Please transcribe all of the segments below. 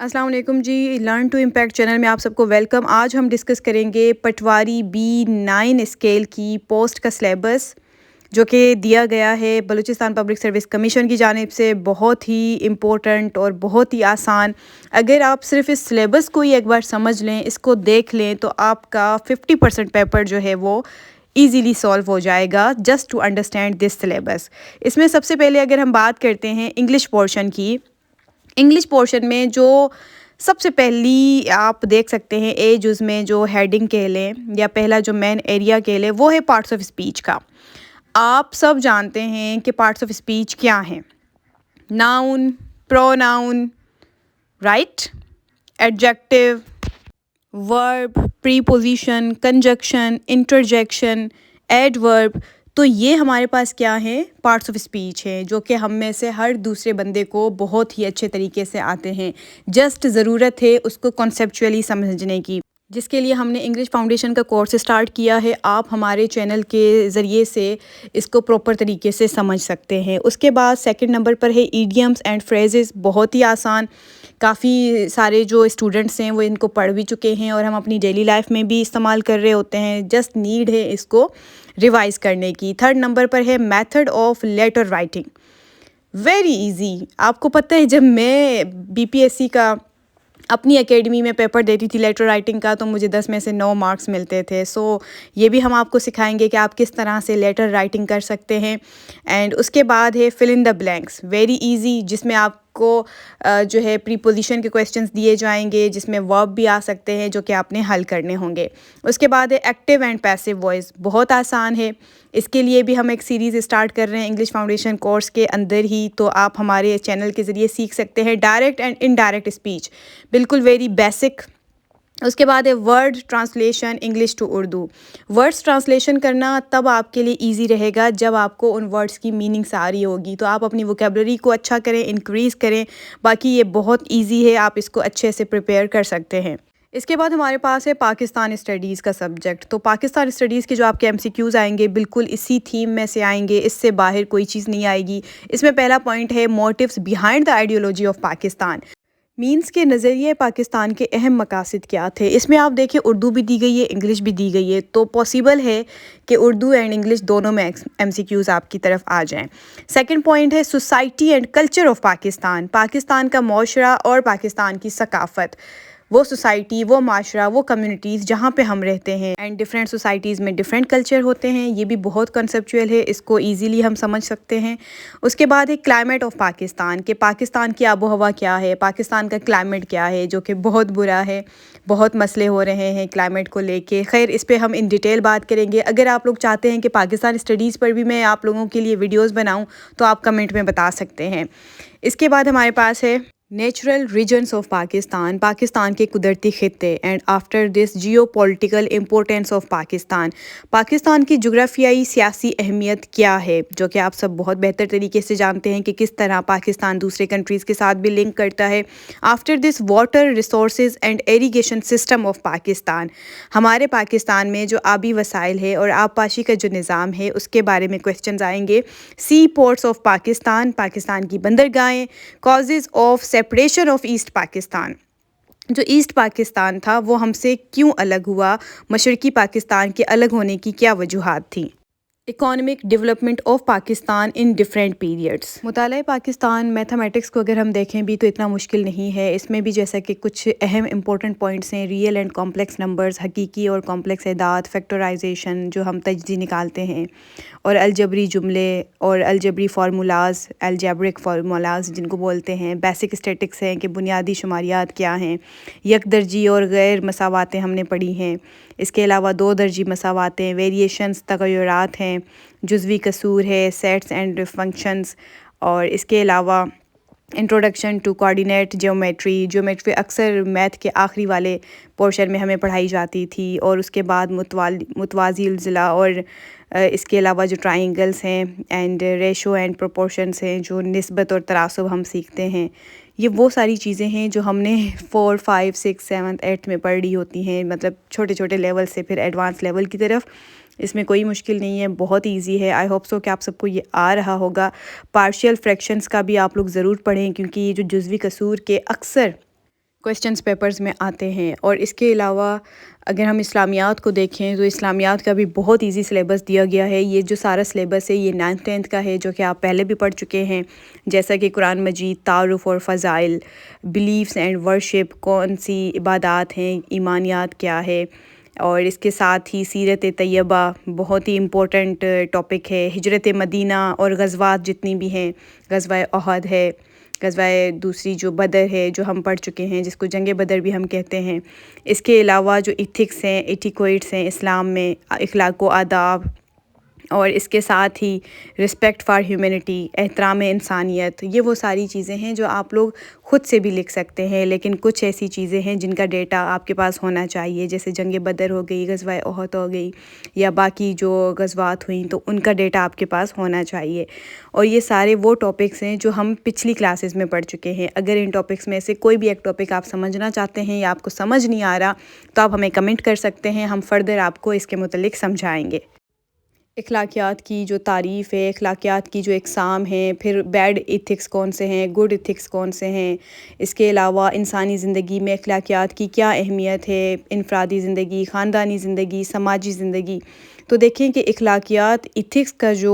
السلام علیکم جی، learn to impact channel میں آپ سب کو ویلکم۔ آج ہم ڈسکس کریں گے پٹواری B9 اسکیل کی پوسٹ کا سلیبس جو کہ دیا گیا ہے بلوچستان پبلک سروس کمیشن کی جانب سے۔ بہت ہی امپورٹنٹ اور بہت ہی آسان۔ اگر آپ صرف اس سلیبس کو ہی ایک بار سمجھ لیں، اس کو دیکھ لیں، تو آپ کا 50% پیپر جو ہے وہ ایزیلی سالو ہو جائے گا just to understand this syllabus. اس میں سب سے پہلے اگر ہم بات کرتے ہیں انگلش پورشن کی، انگلش پورشن میں جو سب سے پہلی آپ دیکھ سکتے ہیں اے جز میں جو ہیڈنگ کہہ لیں یا پہلا جو مین ایریا کہہ لیں، وہ ہے پارٹس آف اسپیچ کا۔ آپ سب جانتے ہیں کہ پارٹس آف اسپیچ کیا ہیں: ناؤن، پروناؤن، رائٹ، ایڈجیکٹیو، ورب، پریپوزیشن، کنجکشن، انٹرجیکشن، ایڈورب۔ تو یہ ہمارے پاس کیا ہے؟ پارٹس آف اسپیچ ہیں، جو کہ ہم میں سے ہر دوسرے بندے کو بہت ہی اچھے طریقے سے آتے ہیں۔ جسٹ ضرورت ہے اس کو کنسیپچولی سمجھنے کی، جس کے لیے ہم نے انگلش فاؤنڈیشن کا کورس اسٹارٹ کیا ہے۔ آپ ہمارے چینل کے ذریعے سے اس کو پراپر طریقے سے سمجھ سکتے ہیں۔ اس کے بعد سیکنڈ نمبر پر ہے ایڈیمز اینڈ فریزز۔ بہت ہی آسان، کافی سارے جو اسٹوڈنٹس ہیں وہ ان کو پڑھ بھی چکے ہیں اور ہم اپنی ڈیلی لائف میں بھی استعمال کر رہے ہوتے ہیں۔ جسٹ نیڈ ہے اس کو ریوائز کرنے کی۔ تھرڈ نمبر پر ہے method of letter writing. Very easy. آپ کو پتہ ہے جب میں BPSC کا اپنی اکیڈمی میں پیپر دیتی تھی لیٹر رائٹنگ کا، تو مجھے 10 میں سے 9 مارکس ملتے تھے۔ سو یہ بھی ہم آپ کو سکھائیں گے کہ آپ کس طرح سے لیٹر رائٹنگ کر سکتے ہیں۔ اینڈ اس کے بعد ہے فل ان دا بلینکس، ویری ایزی، جس میں آپ کو جو ہے پریپوزیشن کے کویسچنس دیے جائیں گے، جس میں ورب بھی آ سکتے ہیں جو کہ آپ نے حل کرنے ہوں گے۔ اس کے بعد ہے ایکٹیو اینڈ پیسو وائس۔ بہت آسان ہے، اس کے لیے بھی ہم ایک سیریز اسٹارٹ کر رہے ہیں انگلش فاؤنڈیشن کورس کے اندر ہی، تو آپ ہمارے چینل کے ذریعے سیکھ سکتے ہیں۔ ڈائریکٹ اینڈ انڈائریکٹ اسپیچ، بالکل ویری بیسک۔ اس کے بعد ہے word translation English to Urdu. Words translation کرنا تب آپ کے لیے ایزی رہے گا جب آپ کو ان ورڈس کی میننگس آ رہی ہوگی، تو آپ اپنی ووکیبلری کو اچھا کریں، انکریز کریں۔ باقی یہ بہت ایزی ہے، آپ اس کو اچھے سے پریپیئر کر سکتے ہیں۔ اس کے بعد ہمارے پاس ہے پاکستان اسٹڈیز کا سبجیکٹ۔ تو پاکستان اسٹڈیز کے جو آپ کے MCQs آئیں گے بالکل اسی تھیم میں سے آئیں گے، اس سے باہر کوئی چیز نہیں آئے گی۔ اس میں پہلا پوائنٹ ہے motives behind the ideology of Pakistan. Means کے نظریے پاکستان کے اہم مقاصد کیا تھے۔ اس میں آپ دیکھیں اردو بھی دی گئی ہے، انگلش بھی دی گئی ہے، تو پاسبل ہے کہ اردو اینڈ انگلش دونوں میں MCQs آپ کی طرف آ جائیں۔ سیکنڈ پوائنٹ ہے society and culture of Pakistan. Pakistan کا معاشرہ اور پاکستان کی ثقافت، وہ سوسائٹی، وہ معاشرہ، وہ کمیونٹیز جہاں پہ ہم رہتے ہیں، اینڈ ڈفرینٹ سوسائٹیز میں ڈفرینٹ کلچر ہوتے ہیں۔ یہ بھی بہت کنسیپچوئل ہے، اس کو ایزیلی ہم سمجھ سکتے ہیں۔ اس کے بعد ہے کلائمیٹ آف پاکستان، کہ پاکستان کی آب و ہوا کیا ہے، پاکستان کا کلائمیٹ کیا ہے، جو کہ بہت برا ہے، بہت مسئلے ہو رہے ہیں کلائمیٹ کو لے کے۔ خیر اس پہ ہم ان ڈیٹیل بات کریں گے۔ اگر آپ لوگ چاہتے ہیں کہ پاکستان اسٹڈیز پر بھی میں آپ لوگوں کے لیے ویڈیوز بناؤں تو آپ کمنٹ میں بتا سکتے ہیں۔ اس کے بعد ہمارے پاس ہے natural regions of Pakistan, Pakistan کے قدرتی خطے، and after this geopolitical importance of Pakistan. Pakistan کی جغرافیائی سیاسی اہمیت کیا ہے، جو کہ آپ سب بہت بہتر طریقے سے جانتے ہیں کہ کس طرح پاکستان دوسرے کنٹریز کے ساتھ بھی لنک کرتا ہے۔ After this water resources and irrigation system of Pakistan. ہمارے پاکستان میں جو آبی وسائل ہے اور آبپاشی کا جو نظام ہے اس کے بارے میں کویسچنز آئیں گے۔ Sea ports of Pakistan, Pakistan کی بندرگاہیں۔ Causes of separation of East Pakistan, جو ایسٹ پاکستان تھا وہ ہم سے کیوں الگ ہوا، مشرقی پاکستان کے الگ ہونے کی کیا وجوہات تھیں۔ Economic development of Pakistan in different periods. مطالعہ پاکستان میتھمیٹکس کو اگر ہم دیکھیں بھی تو اتنا مشکل نہیں ہے، اس میں بھی جیسا کہ کچھ اہم امپورٹنٹ پوائنٹس ہیں: ریئل اینڈ کمپلیکس نمبرز، حقیقی اور کمپلیکس اعداد، فیکٹرائزیشن جو ہم تجزی نکالتے ہیں، اور الجبری جملے اور الجبری فارمولاز، الجبرک فارمولاز جن کو بولتے ہیں۔ بیسک اسٹیٹکس ہیں کہ بنیادی شماریات کیا ہیں۔ یک درجی اور غیر مساواتیں ہم نے پڑھی ہیں۔ اس کے علاوہ دو درجی مساواتیں، ویریشنز تغیرات ہیں، جزوی کسور ہے، سیٹس اینڈ فنکشنز، اور اس کے علاوہ انٹروڈکشن ٹو کوآرڈینیٹ جیومیٹری اکثر میتھ کے آخری والے پورشن میں ہمیں پڑھائی جاتی تھی، اور اس کے بعد متوازی الاضلاع، اور اس کے علاوہ جو ٹرائنگلز ہیں اینڈ ریشو اینڈ پروپورشنز ہیں، جو نسبت اور تناسب ہم سیکھتے ہیں۔ یہ وہ ساری چیزیں ہیں جو ہم نے 4، 5، 6، 7، 8 میں پڑھ لی ہوتی ہیں، مطلب چھوٹے چھوٹے لیول سے پھر ایڈوانس لیول کی طرف۔ اس میں کوئی مشکل نہیں ہے، بہت ایزی ہے۔ آئی ہوپ سو کہ آپ سب کو یہ آ رہا ہوگا۔ پارشیل فریکشنز کا بھی آپ لوگ ضرور پڑھیں، کیونکہ یہ جو جزوی کسور کے اکثر کویسچنس پیپرز میں آتے ہیں۔ اور اس کے علاوہ اگر ہم اسلامیات کو دیکھیں تو اسلامیات کا بھی بہت ایزی سلیبس دیا گیا ہے۔ یہ جو سارا سلیبس ہے یہ 9th 10th کا ہے، جو کہ آپ پہلے بھی پڑھ چکے ہیں، جیسا کہ قرآن مجید، تعارف اور فضائل، بلیفس اینڈ ورشپ، کون سی عبادات ہیں، ایمانیات کیا ہے، اور اس کے ساتھ ہی سیرت طیبہ بہت ہی امپورٹنٹ ٹاپک ہے، ہجرت مدینہ اور غزوات جتنی بھی ہیں، غزوہ احد ہے، غزوہ دوسری جو بدر ہے جو ہم پڑھ چکے ہیں، جس کو جنگ بدر بھی ہم کہتے ہیں۔ اس کے علاوہ جو ایتھکس ہیں، ایٹیکویٹس ہیں اسلام میں، اخلاق و آداب، اور اس کے ساتھ ہی رسپیکٹ فار ہیومینٹی، احترام انسانیت، یہ وہ ساری چیزیں ہیں جو آپ لوگ خود سے بھی لکھ سکتے ہیں، لیکن کچھ ایسی چیزیں ہیں جن کا ڈیٹا آپ کے پاس ہونا چاہیے، جیسے جنگ بدر ہو گئی، غزوہ احد ہو گئی، یا باقی جو غزوات ہوئیں تو ان کا ڈیٹا آپ کے پاس ہونا چاہیے۔ اور یہ سارے وہ ٹاپکس ہیں جو ہم پچھلی کلاسز میں پڑھ چکے ہیں۔ اگر ان ٹاپکس میں سے کوئی بھی ایک ٹاپک آپ سمجھنا چاہتے ہیں یا آپ کو سمجھ نہیں آ رہا تو آپ ہمیں کمنٹ کر سکتے ہیں، ہم فردر آپ کو اس کے متعلق سمجھائیں گے۔ اخلاقیات کی جو تعریف ہے، اخلاقیات کی جو اقسام ہیں، پھر بیڈ ایتھکس کون سے ہیں، گڈ ایتھکس کون سے ہیں، اس کے علاوہ انسانی زندگی میں اخلاقیات کی کیا اہمیت ہے، انفرادی زندگی، خاندانی زندگی، سماجی زندگی۔ تو دیکھیں کہ اخلاقیات ایتھکس کا جو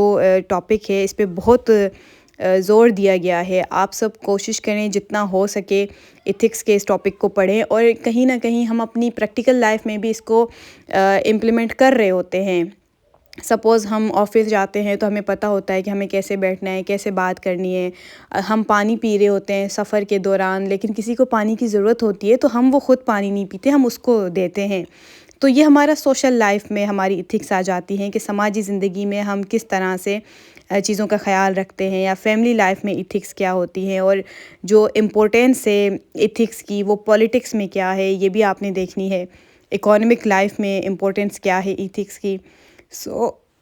ٹاپک ہے اس پہ بہت زور دیا گیا ہے۔ آپ سب کوشش کریں جتنا ہو سکے ایتھکس کے اس ٹاپک کو پڑھیں، اور کہیں نہ کہیں ہم اپنی پریکٹیکل لائف میں بھی اس کو امپلیمنٹ کر رہے ہوتے ہیں۔ سپوز ہم آفس جاتے ہیں تو ہمیں پتہ ہوتا ہے کہ ہمیں کیسے بیٹھنا ہے، کیسے بات کرنی ہے۔ ہم پانی پی رہے ہوتے ہیں سفر کے دوران، لیکن کسی کو پانی کی ضرورت ہوتی ہے تو ہم وہ خود پانی نہیں پیتے، ہم اس کو دیتے ہیں۔ تو یہ ہمارا سوشل لائف میں ہماری ایتھکس آ جاتی ہیں کہ سماجی زندگی میں ہم کس طرح سے چیزوں کا خیال رکھتے ہیں، یا فیملی لائف میں ایتھکس کیا ہوتی ہیں، اور جو امپورٹینس ہے ایتھکس کی وہ پولیٹکس میں کیا ہے یہ بھی آپ نے دیکھنی ہے، اکانومک لائف میں امپورٹینس کیا ہے ایتھکس کی۔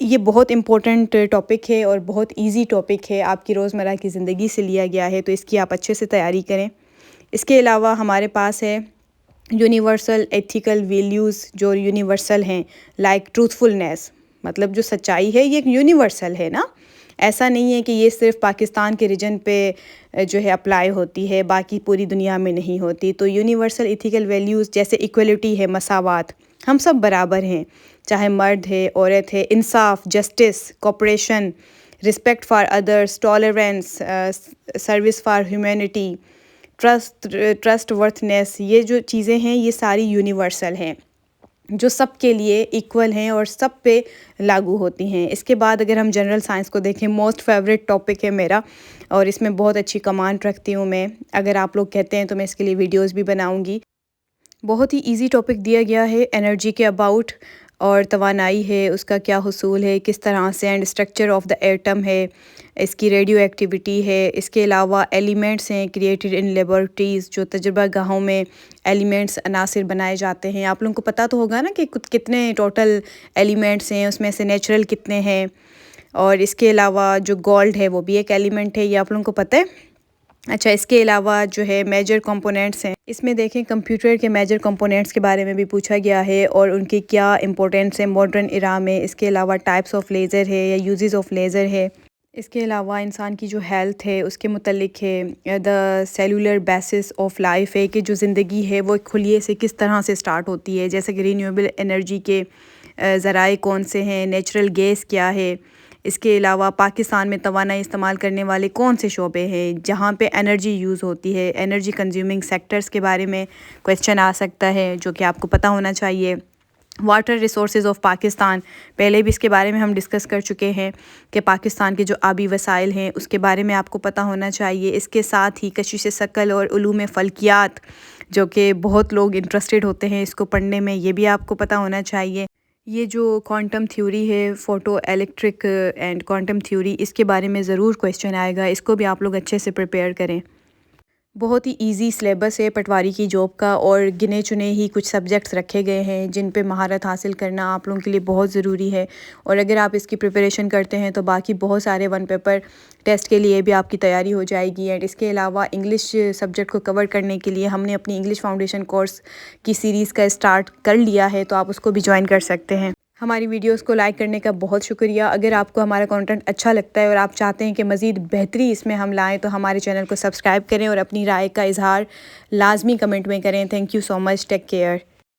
یہ بہت امپورٹنٹ ٹاپک ہے اور بہت ایزی ٹاپک ہے، آپ کی روزمرہ کی زندگی سے لیا گیا ہے، تو اس کی آپ اچھے سے تیاری کریں۔ اس کے علاوہ ہمارے پاس ہے یونیورسل ایتھیکل ویلیوز، جو یونیورسل ہیں، لائک ٹروتھفلنیس، مطلب جو سچائی ہے یہ ایک یونیورسل ہے نا، ایسا نہیں ہے کہ یہ صرف پاکستان کے ریجن پہ جو ہے اپلائی ہوتی ہے، باقی پوری دنیا میں نہیں ہوتی۔ تو یونیورسل ایتھیکل ویلیوز جیسے ایکویلٹی ہے، مساوات، ہم سب برابر ہیں، چاہے مرد ہے، عورت ہے، انصاف، justice, cooperation, respect for others, tolerance, service for humanity, trustworthiness, یہ جو چیزیں ہیں یہ ساری یونیورسل ہیں جو سب کے لیے ایکول ہیں اور سب پہ لاگو ہوتی ہیں۔ اس کے بعد اگر ہم جنرل سائنس کو دیکھیں، موسٹ فیوریٹ ٹاپک ہے میرا، اور اس میں بہت اچھی کمانڈ رکھتی ہوں میں، اگر آپ لوگ کہتے ہیں تو میں اس کے لیے ویڈیوز بھی بناؤں گی۔ بہت ہی ایزی ٹاپک دیا گیا ہے انرجی کے اباؤٹ، اور توانائی ہے اس کا کیا حصول ہے، کس طرح سے، and structure of the atom ہے، اس کی ریڈیو ایکٹیویٹی ہے۔ اس کے علاوہ ایلیمنٹس ہیں کریٹڈ ان لیبارٹریز، جو تجربہ گاہوں میں ایلیمنٹس، عناصر بنائے جاتے ہیں۔ آپ لوگوں کو پتہ تو ہوگا نا کہ کتنے ٹوٹل ایلیمنٹس ہیں، اس میں سے نیچرل کتنے ہیں۔ اور اس کے علاوہ جو گولڈ ہے وہ بھی ایک ایلیمنٹ ہے، یہ آپ لوگوں کو پتہ ہے۔ اچھا، اس کے علاوہ جو ہے میجر کمپوننٹس ہیں، اس میں دیکھیں کمپیوٹر کے میجر کمپوننٹس کے بارے میں بھی پوچھا گیا ہے اور ان کی کیا امپورٹنس ہے ماڈرن ایرا میں۔ اس کے علاوہ ٹائپس آف لیزر ہے یا یوزز آف لیزر ہے۔ اس کے علاوہ انسان کی جو ہیلتھ ہے اس کے متعلق ہے، the cellular basis of life ہے، کہ جو زندگی ہے وہ ایک خلیے سے کس طرح سے سٹارٹ ہوتی ہے، جیسے کہ رینیویبل انرجی کے ذرائع کون سے ہیں، نیچرل گیس کیا ہے۔ اس کے علاوہ پاکستان میں توانائی استعمال کرنے والے کون سے شعبے ہیں جہاں پہ انرجی یوز ہوتی ہے، انرجی کنزیومنگ سیکٹرز کے بارے میں کویسچن آ سکتا ہے جو کہ آپ کو پتہ ہونا چاہیے۔ واٹر ریسورسز آف پاکستان، پہلے بھی اس کے بارے میں ہم ڈسکس کر چکے ہیں کہ پاکستان کے جو آبی وسائل ہیں اس کے بارے میں آپ کو پتہ ہونا چاہیے۔ اس کے ساتھ ہی کشش ثقل اور علوم فلکیات، جو کہ بہت لوگ انٹرسٹڈ ہوتے ہیں اس کو پڑھنے میں، یہ بھی آپ کو پتہ ہونا چاہیے۔ یہ جو کوانٹم تھیوری ہے، photoelectric and quantum theory, اس کے بارے میں ضرور کویسچن آئے گا، اس کو بھی آپ لوگ اچھے سے پریپیئر کریں۔ بہت ہی ایزی سلیبس ہے پٹواری کی جاب کا، اور گنے چنے ہی کچھ سبجیکٹس رکھے گئے ہیں جن پہ مہارت حاصل کرنا آپ لوگوں کے لیے بہت ضروری ہے۔ اور اگر آپ اس کی پریپریشن کرتے ہیں تو باقی بہت سارے ون پیپر ٹیسٹ کے لیے بھی آپ کی تیاری ہو جائے گی۔ اینڈ اس کے علاوہ انگلش سبجیکٹ کو کور کرنے کے لیے ہم نے اپنی انگلش فاؤنڈیشن کورس کی سیریز کا اسٹارٹ کر لیا ہے، تو آپ اس کو بھی جوائن کر سکتے ہیں۔ ہماری ویڈیوز کو لائک کرنے کا بہت شکریہ. اگر آپ کو ہمارا کنٹینٹ اچھا لگتا ہے اور آپ چاہتے ہیں کہ مزید بہتری اس میں ہم لائیں تو ہمارے چینل کو سبسکرائب کریں اور اپنی رائے کا اظہار لازمی کمنٹ میں کریں. Thank you so much. Take care.